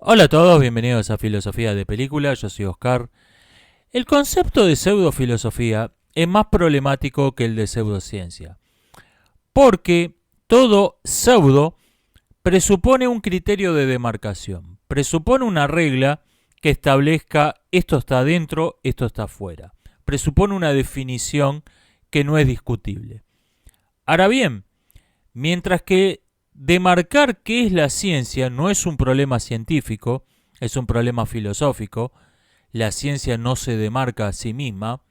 Hola a todos, bienvenidos a Filosofía de Película, yo soy Oscar. El concepto de pseudofilosofía es más problemático que el de pseudociencia, porque todo pseudo presupone un criterio de demarcación, presupone una regla que establezca esto está dentro, esto está fuera, presupone una definición que no es discutible. Ahora bien, mientras que demarcar qué es la ciencia no es un problema científico, es un problema filosófico, la ciencia no se demarca a sí misma,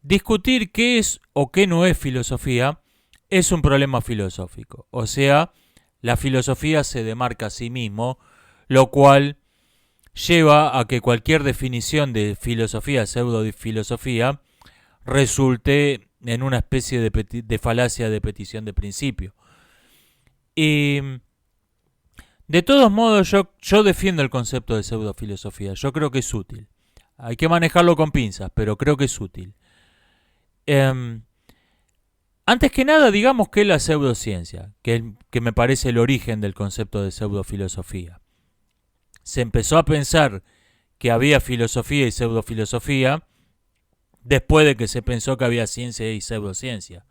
discutir qué es o qué no es filosofía es un problema filosófico. O sea, la filosofía se demarca a sí mismo, lo cual lleva a que cualquier definición de filosofía, pseudofilosofía, resulte en una especie de falacia de petición de principio. Y de todos modos, yo defiendo el concepto de pseudofilosofía. Yo creo que es útil. Hay que manejarlo con pinzas, pero creo que es útil. Eh, Antes que nada, digamos que es la pseudociencia, que me parece el origen del concepto de pseudofilosofía. Se empezó a pensar que había filosofía y pseudofilosofía después de que se pensó que había ciencia y pseudociencia.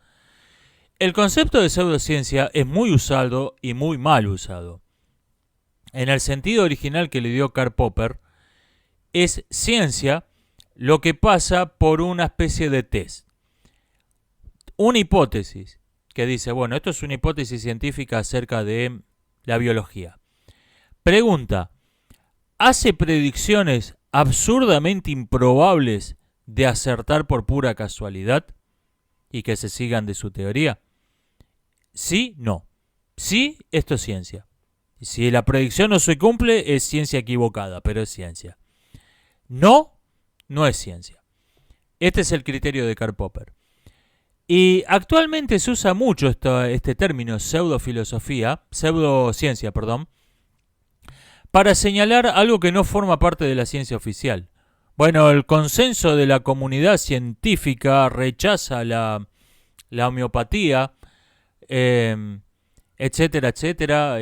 El concepto de pseudociencia es muy usado y muy mal usado. En el sentido original que le dio Karl Popper, es ciencia lo que pasa por una especie de test. Una hipótesis que dice, bueno, esto es una hipótesis científica acerca de la biología. Pregunta, ¿hace predicciones absurdamente improbables de acertar por pura casualidad y que se sigan de su teoría? Sí, no. Sí, esto es ciencia. Si la predicción no se cumple, es ciencia equivocada, pero es ciencia. No, no es ciencia. Este es el criterio de Karl Popper. Y actualmente se usa mucho este término pseudociencia, para señalar algo que no forma parte de la ciencia oficial. Bueno, el consenso de la comunidad científica rechaza la homeopatía, etcétera, etcétera.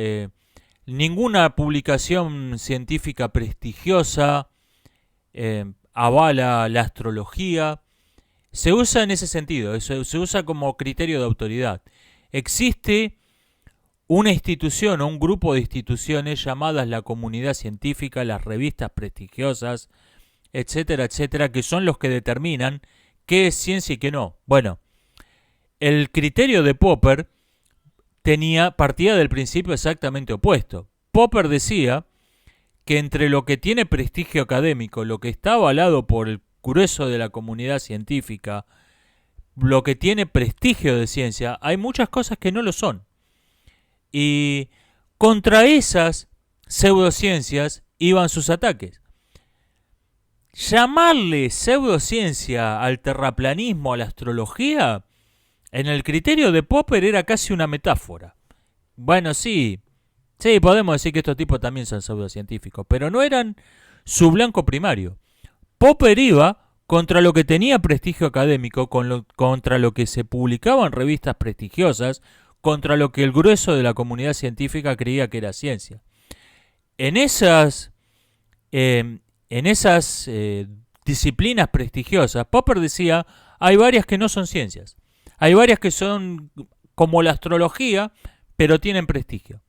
Ninguna publicación científica prestigiosa avala la astrología. Se usa en ese sentido, se usa como criterio de autoridad. Existe una institución o un grupo de instituciones llamadas la comunidad científica, las revistas prestigiosas, etcétera, etcétera, que son los que determinan qué es ciencia y qué no. Bueno, el criterio de Popper partía del principio exactamente opuesto. Popper decía que entre lo que tiene prestigio académico, lo que está avalado por el grueso de la comunidad científica, lo que tiene prestigio de ciencia, hay muchas cosas que no lo son. Y contra esas pseudociencias iban sus ataques. Llamarle pseudociencia al terraplanismo, a la astrología, en el criterio de Popper era casi una metáfora. Bueno, sí, podemos decir que estos tipos también son pseudocientíficos, pero no eran su blanco primario. Popper iba contra lo que tenía prestigio académico, contra lo que se publicaba en revistas prestigiosas, contra lo que el grueso de la comunidad científica creía que era ciencia. En esas disciplinas prestigiosas, Popper decía, hay varias que no son ciencias. Hay varias que son como la astrología, pero tienen prestigio.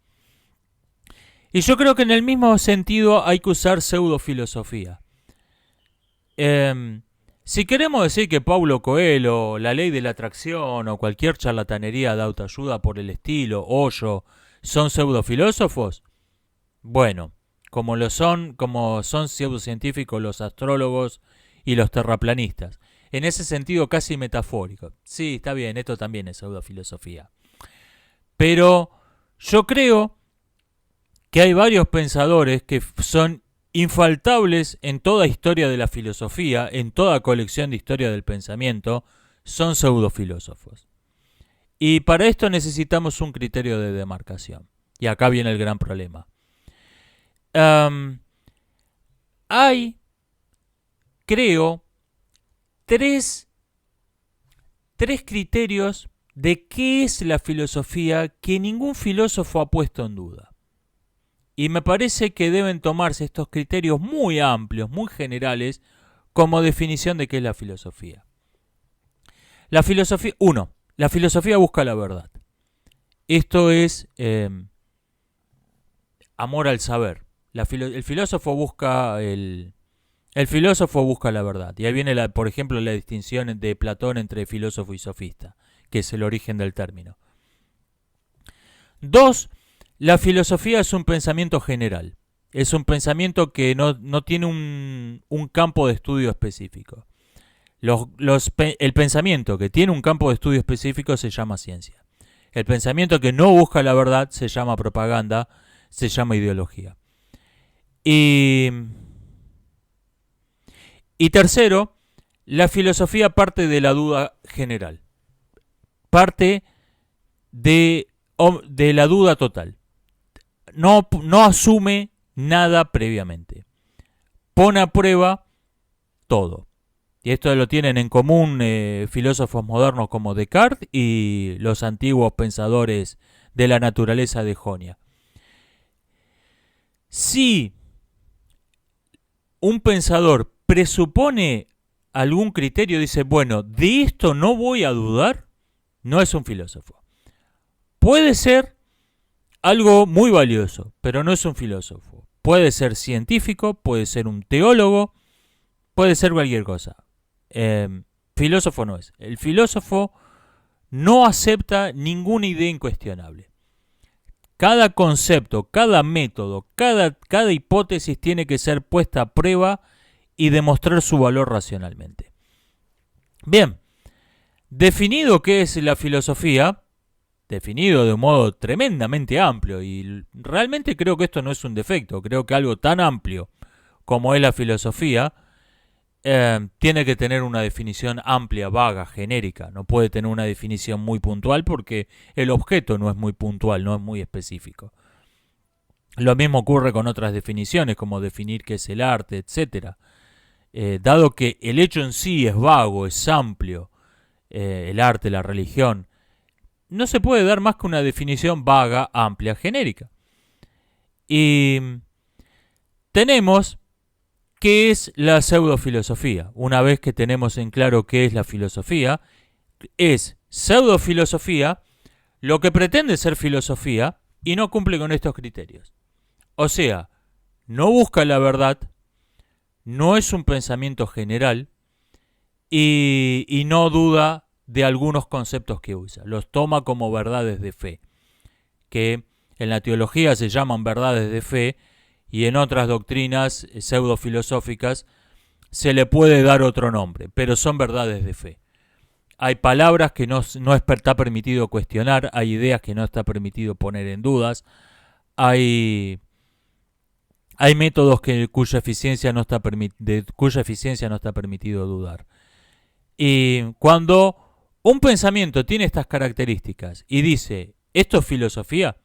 Y yo creo que en el mismo sentido hay que usar pseudofilosofía. Si queremos decir que Paulo Coelho, la ley de la atracción o cualquier charlatanería de autoayuda por el estilo, Hoyo, son pseudofilósofos, bueno, como son pseudocientíficos los astrólogos y los terraplanistas. En ese sentido casi metafórico. Sí, está bien, esto también es pseudofilosofía. Pero yo creo que hay varios pensadores que son infaltables en toda historia de la filosofía, en toda colección de historia del pensamiento, son pseudofilósofos. Y para esto necesitamos un criterio de demarcación. Y acá viene el gran problema. Hay, creo, tres criterios de qué es la filosofía que ningún filósofo ha puesto en duda. Y me parece que deben tomarse estos criterios muy amplios, muy generales, como definición de qué es la filosofía. La filosofía, uno, la filosofía busca la verdad. Esto es amor al saber. El filósofo busca el filósofo busca la verdad. Y ahí viene, por ejemplo, la distinción de Platón entre filósofo y sofista, que es el origen del término. Dos, la filosofía es un pensamiento general. Es un pensamiento que no tiene un campo de estudio específico. El pensamiento que tiene un campo de estudio específico se llama ciencia. El pensamiento que no busca la verdad se llama propaganda, se llama ideología. Y tercero, la filosofía parte de la duda general. Parte de la duda total. No asume nada previamente. Pone a prueba todo. Y esto lo tienen en común filósofos modernos como Descartes y los antiguos pensadores de la naturaleza de Jonia. Si un pensador presupone algún criterio, dice, bueno, de esto no voy a dudar, no es un filósofo. Puede ser algo muy valioso, pero no es un filósofo. Puede ser científico, puede ser un teólogo, puede ser cualquier cosa. Filósofo no es. El filósofo no acepta ninguna idea incuestionable. Cada concepto, cada método, cada hipótesis tiene que ser puesta a prueba y demostrar su valor racionalmente. Bien, definido qué es la filosofía, definido de un modo tremendamente amplio, y realmente creo que esto no es un defecto, creo que algo tan amplio como es la filosofía, tiene que tener una definición amplia, vaga, genérica. No puede tener una definición muy puntual porque el objeto no es muy puntual, no es muy específico. Lo mismo ocurre con otras definiciones, como definir qué es el arte, etc. Dado que el hecho en sí es vago, es amplio, el arte, la religión, no se puede dar más que una definición vaga, amplia, genérica. Y tenemos ¿qué es la pseudofilosofía? Una vez que tenemos en claro qué es la filosofía, es pseudofilosofía lo que pretende ser filosofía y no cumple con estos criterios. O sea, no busca la verdad, no es un pensamiento general y no duda de algunos conceptos que usa. Los toma como verdades de fe, que en la teología se llaman verdades de fe, y en otras doctrinas pseudofilosóficas se le puede dar otro nombre, pero son verdades de fe. Hay palabras que no está permitido cuestionar, hay ideas que no está permitido poner en dudas, hay métodos cuya eficiencia no está permitido dudar. Y cuando un pensamiento tiene estas características y dice, esto es filosofía,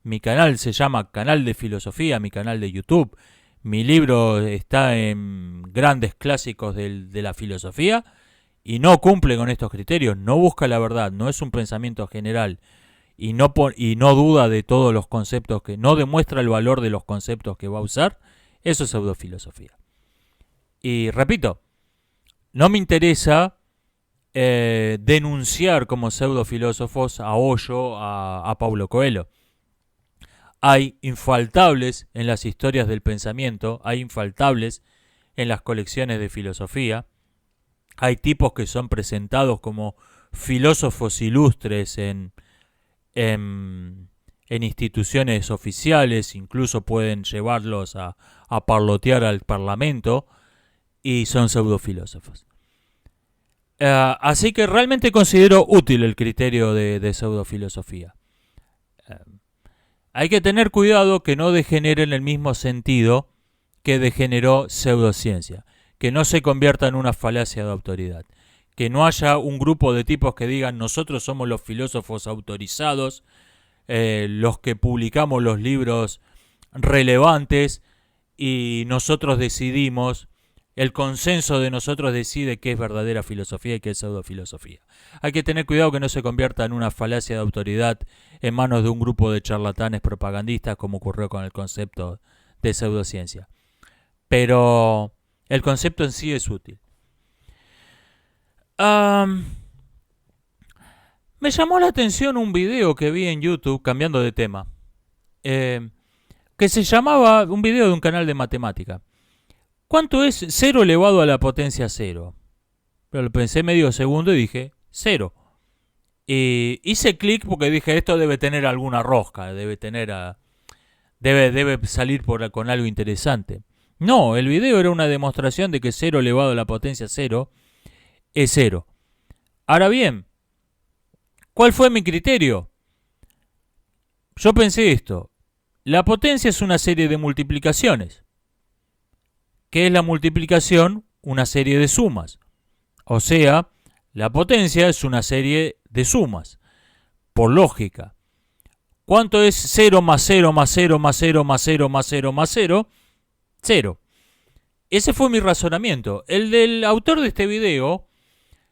mi canal se llama Canal de Filosofía, mi canal de YouTube. Mi libro está en grandes clásicos de la filosofía y no cumple con estos criterios, no busca la verdad, no es un pensamiento general y no duda de todos los conceptos, que no demuestra el valor de los conceptos que va a usar. Eso es pseudofilosofía. Y repito, no me interesa denunciar como pseudofilósofos a Hoyo, a Paulo Coelho. Hay infaltables en las historias del pensamiento, hay infaltables en las colecciones de filosofía, hay tipos que son presentados como filósofos ilustres en instituciones oficiales, incluso pueden llevarlos a parlotear al parlamento, y son pseudofilósofos. Así que realmente considero útil el criterio de pseudofilosofía. Hay que tener cuidado que no degenere en el mismo sentido que degeneró pseudociencia, que no se convierta en una falacia de autoridad, que no haya un grupo de tipos que digan nosotros somos los filósofos autorizados, los que publicamos los libros relevantes y nosotros decidimos el consenso de nosotros decide qué es verdadera filosofía y qué es pseudofilosofía. Hay que tener cuidado que no se convierta en una falacia de autoridad en manos de un grupo de charlatanes propagandistas como ocurrió con el concepto de pseudociencia. Pero el concepto en sí es útil. Me llamó la atención un video que vi en YouTube, cambiando de tema, que se llamaba, un video de un canal de matemática. ¿Cuánto es 0 elevado a la potencia 0? Pero lo pensé medio segundo y dije, 0. Y hice clic porque dije, esto debe tener alguna rosca, debe salir con algo interesante. No, el video era una demostración de que 0 elevado a la potencia 0 es 0. Ahora bien, ¿cuál fue mi criterio? Yo pensé esto. La potencia es una serie de multiplicaciones. ¿Qué es la multiplicación? Una serie de sumas. O sea, la potencia es una serie de sumas. Por lógica. ¿Cuánto es 0 más 0 más 0 más 0 más 0 más 0 más 0? 0. Ese fue mi razonamiento. El del autor de este video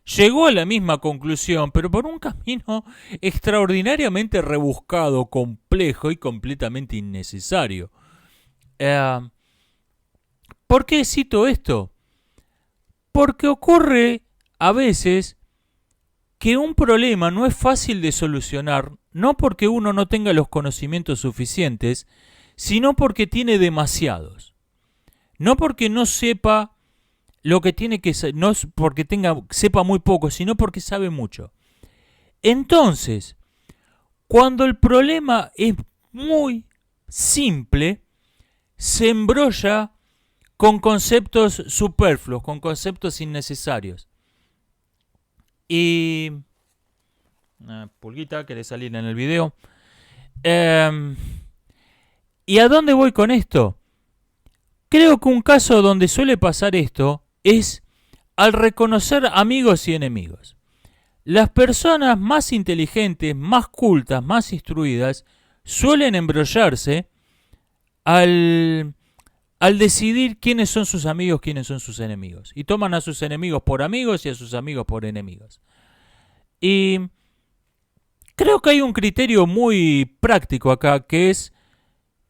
llegó a la misma conclusión, pero por un camino extraordinariamente rebuscado, complejo y completamente innecesario. ¿Por qué cito esto? Porque ocurre a veces que un problema no es fácil de solucionar, no porque uno no tenga los conocimientos suficientes, sino porque tiene demasiados. No porque no sepa lo que tiene que saber, no es porque sepa muy poco, sino porque sabe mucho. Entonces, cuando el problema es muy simple, se embrolla con conceptos superfluos, con conceptos innecesarios. Y... Pulguita, querés salir en el video. ¿Y a dónde voy con esto? Creo que un caso donde suele pasar esto es al reconocer amigos y enemigos. Las personas más inteligentes, más cultas, más instruidas, suelen embrollarse al decidir quiénes son sus amigos, quiénes son sus enemigos. Y toman a sus enemigos por amigos y a sus amigos por enemigos. Y creo que hay un criterio muy práctico acá, que es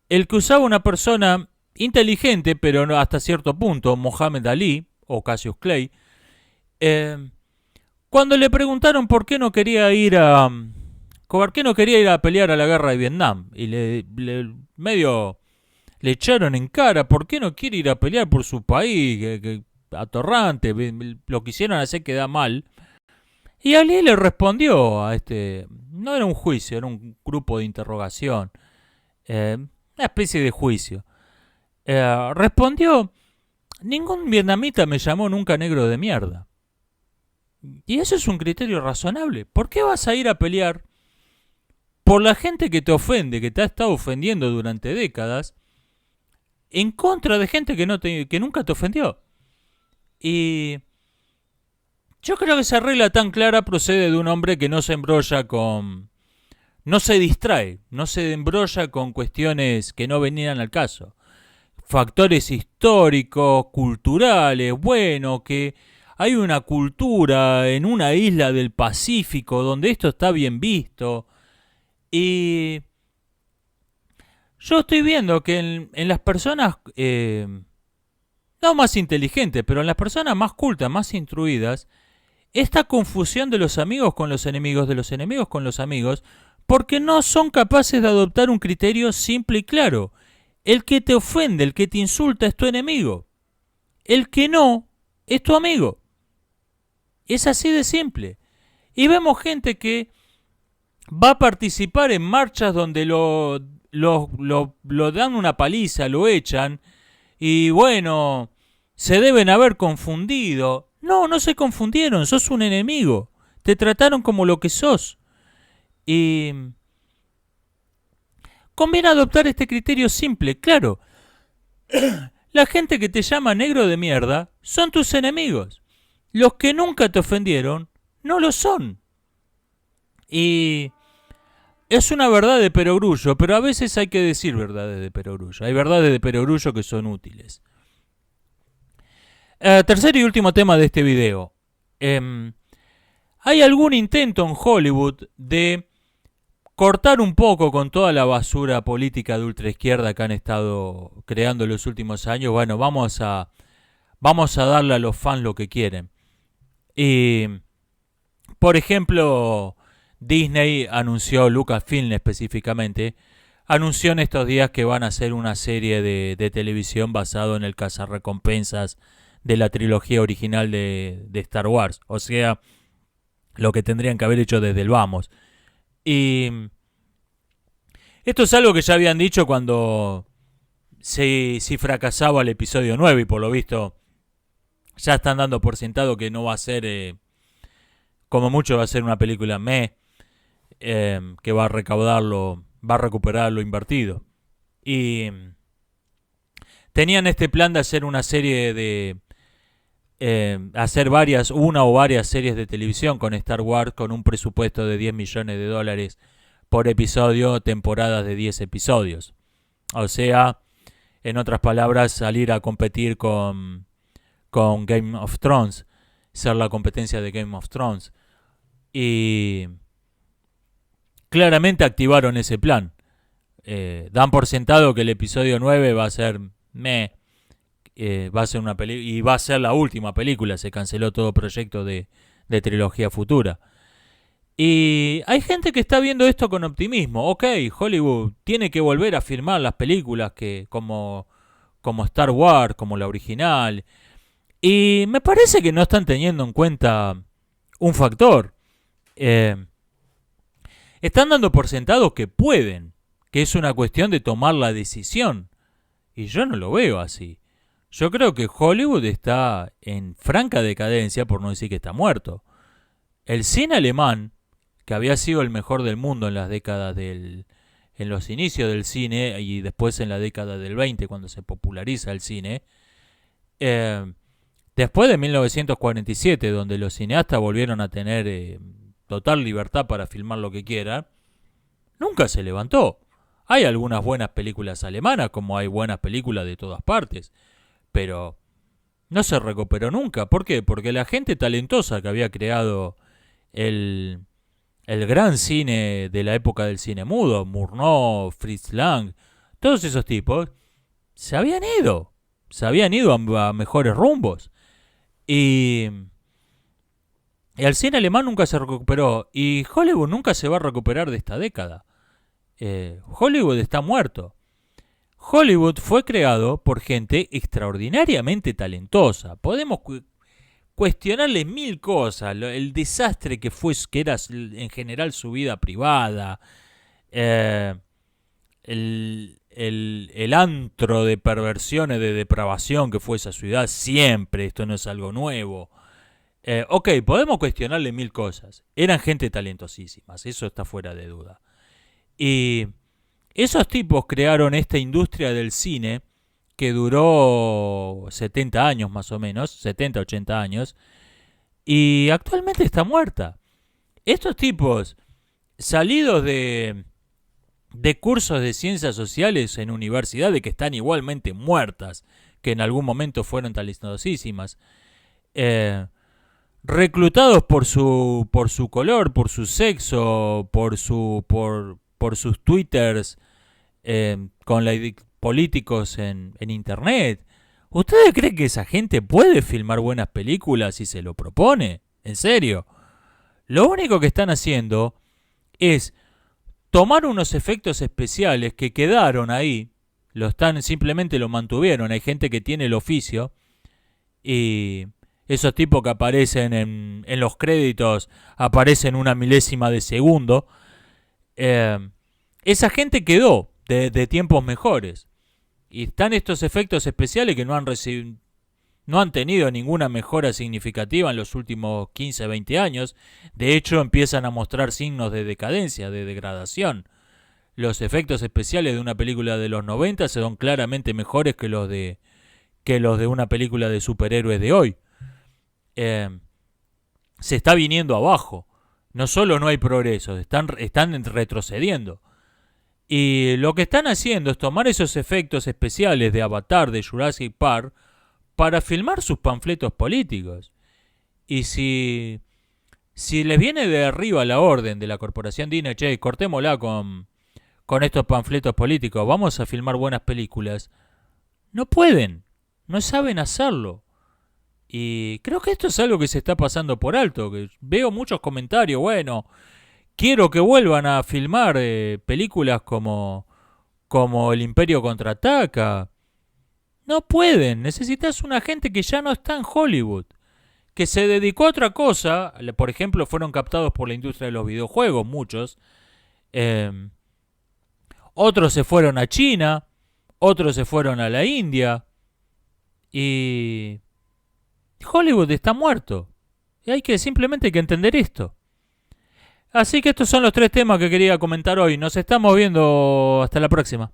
el que usaba una persona inteligente, pero no hasta cierto punto, Mohamed Ali o Cassius Clay, cuando le preguntaron por qué no quería ir a pelear a la guerra de Vietnam, y medio le echaron en cara, ¿por qué no quiere ir a pelear por su país? Que atorrante, lo quisieron hacer quedar mal. Y Ali le respondió a no era un juicio, era un grupo de interrogación, una especie de juicio. Respondió, ningún vietnamita me llamó nunca negro de mierda. Y eso es un criterio razonable. ¿Por qué vas a ir a pelear por la gente que te ofende, que te ha estado ofendiendo durante décadas, en contra de gente que nunca te ofendió? Y yo creo que esa regla tan clara procede de un hombre que no se embrolla no se distrae, no se embrolla con cuestiones que no venían al caso. Factores históricos, culturales, bueno, que hay una cultura en una isla del Pacífico donde esto está bien visto. Y yo estoy viendo que en las personas, no más inteligentes, pero en las personas más cultas, más instruidas, esta confusión de los amigos con los enemigos, de los enemigos con los amigos, porque no son capaces de adoptar un criterio simple y claro. El que te ofende, el que te insulta es tu enemigo. El que no, es tu amigo. Es así de simple. Y vemos gente que va a participar en marchas donde lo dan una paliza, lo echan, y bueno, se deben haber confundido. No, no se confundieron, sos un enemigo. Te trataron como lo que sos. Y conviene adoptar este criterio simple, claro. La gente que te llama negro de mierda son tus enemigos. Los que nunca te ofendieron no lo son. Y es una verdad de perogrullo, pero a veces hay que decir verdades de perogrullo. Hay verdades de perogrullo que son útiles. Tercer y último tema de este video. Hay algún intento en Hollywood de cortar un poco con toda la basura política de ultraizquierda que han estado creando en los últimos años. Bueno, vamos a darle a los fans lo que quieren. Y, por ejemplo, Disney anunció, Lucasfilm específicamente, anunció en estos días que van a hacer una serie de televisión basado en el cazarrecompensas de la trilogía original de Star Wars. O sea, lo que tendrían que haber hecho desde el vamos. Y esto es algo que ya habían dicho cuando si fracasaba el episodio 9 y por lo visto ya están dando por sentado que no va a ser, como mucho va a ser una película que va a recuperar lo invertido. Y tenían este plan de hacer una serie de hacer una o varias series de televisión con Star Wars con un presupuesto de $10 millones por episodio, temporadas de 10 episodios. O sea, en otras palabras, salir a competir con Game of Thrones, ser la competencia de Game of Thrones. Y claramente activaron ese plan. Dan por sentado que el episodio 9 va a ser va a ser una película y va a ser la última película. Se canceló todo proyecto de trilogía futura. Y hay gente que está viendo esto con optimismo. Ok, Hollywood tiene que volver a filmar las películas que como Star Wars, como la original. Y me parece que no están teniendo en cuenta un factor. Están dando por sentado que pueden, que es una cuestión de tomar la decisión. Y yo no lo veo así. Yo creo que Hollywood está en franca decadencia, por no decir que está muerto. El cine alemán, que había sido el mejor del mundo en las décadas en los inicios del cine y después en la década del 20, cuando se populariza el cine, después de 1947, donde los cineastas volvieron a tener total libertad para filmar lo que quieran, nunca se levantó. Hay algunas buenas películas alemanas, como hay buenas películas de todas partes, pero no se recuperó nunca. ¿Por qué? Porque la gente talentosa que había creado el gran cine de la época del cine mudo, Murnau, Fritz Lang, todos esos tipos, se habían ido a mejores rumbos. Y el cine alemán nunca se recuperó, y Hollywood nunca se va a recuperar de esta década. Hollywood está muerto. Hollywood fue creado por gente extraordinariamente talentosa. Podemos cuestionarle mil cosas, el desastre que era en general su vida privada, el antro de perversiones, de depravación que fue esa ciudad siempre. Esto no es algo nuevo. Ok, podemos cuestionarle mil cosas. Eran gente talentosísimas, eso está fuera de duda. Y esos tipos crearon esta industria del cine que duró 70 años más o menos, 70, 80 años, y actualmente está muerta. Estos tipos, salidos de cursos de ciencias sociales en universidades que están igualmente muertas, que en algún momento fueron talentosísimas, reclutados por su color, por su sexo, por sus twitters, con políticos en internet. ¿Ustedes creen que esa gente puede filmar buenas películas si se lo propone? ¿En serio? Lo único que están haciendo es tomar unos efectos especiales que quedaron ahí, simplemente lo mantuvieron. Hay gente que tiene el oficio y esos tipos que aparecen en los créditos aparecen una milésima de segundo. Esa gente quedó de tiempos mejores. Y están estos efectos especiales que no han tenido ninguna mejora significativa en los últimos 15, 20 años. De hecho, empiezan a mostrar signos de decadencia, de degradación. Los efectos especiales de una película de los 90 son claramente mejores que los de una película de superhéroes de hoy. Se está viniendo abajo. No solo no hay progreso, están retrocediendo. Y lo que están haciendo es tomar esos efectos especiales de Avatar, de Jurassic Park, para filmar sus panfletos políticos. Y si les viene de arriba la orden de la corporación Disney, che, cortémosla con estos panfletos políticos, vamos a filmar buenas películas, no pueden, no saben hacerlo. Y creo que esto es algo que se está pasando por alto, que veo muchos comentarios, bueno, quiero que vuelvan a filmar películas como El Imperio Contraataca. No pueden, necesitas una gente que ya no está en Hollywood, que se dedicó a otra cosa. Por ejemplo, fueron captados por la industria de los videojuegos, muchos. Eh, Otros se fueron a China, otros se fueron a la India. Y Hollywood está muerto. Y simplemente hay que entender esto. Así que estos son los 3 temas que quería comentar hoy. Nos estamos viendo hasta la próxima.